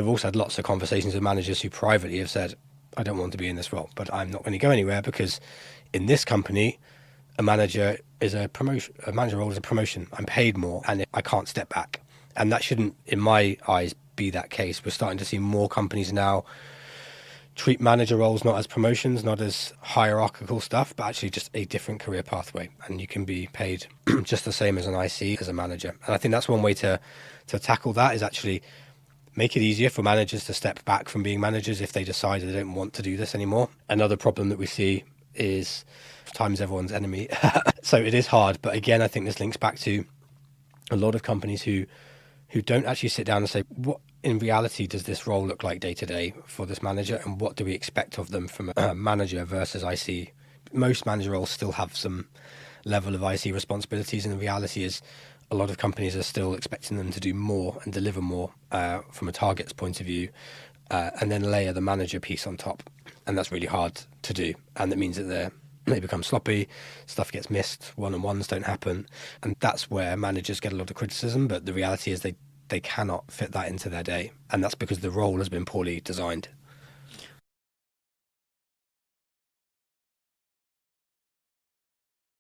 I've also had lots of conversations with managers who privately have said, I don't want to be in this role, but I'm not going to go anywhere because in this company, a manager is a promotion. A manager role is a promotion. I'm paid more, and I can't step back. And that shouldn't, in my eyes, be that case. We're starting to see more companies now treat manager roles not as promotions, not as hierarchical stuff, but actually just a different career pathway. And you can be paid just the same as an IC as a manager. And I think that's one way to tackle that, is actually make it easier for managers to step back from being managers if they decide they don't want to do this anymore. Another problem that we see is time's everyone's enemy. So it is hard. But again, I think this links back to a lot of companies who don't actually sit down and say, what in reality does this role look like day to day for this manager, and what do we expect of them from a manager versus IC? Most manager roles still have some level of IC responsibilities, and the reality is a lot of companies are still expecting them to do more and deliver more from a targets point of view, and then layer the manager piece on top. And that's really hard to do. And that means that they become sloppy, stuff gets missed, one-on-ones don't happen. And that's where managers get a lot of criticism. But the reality is they cannot fit that into their day. And that's because the role has been poorly designed.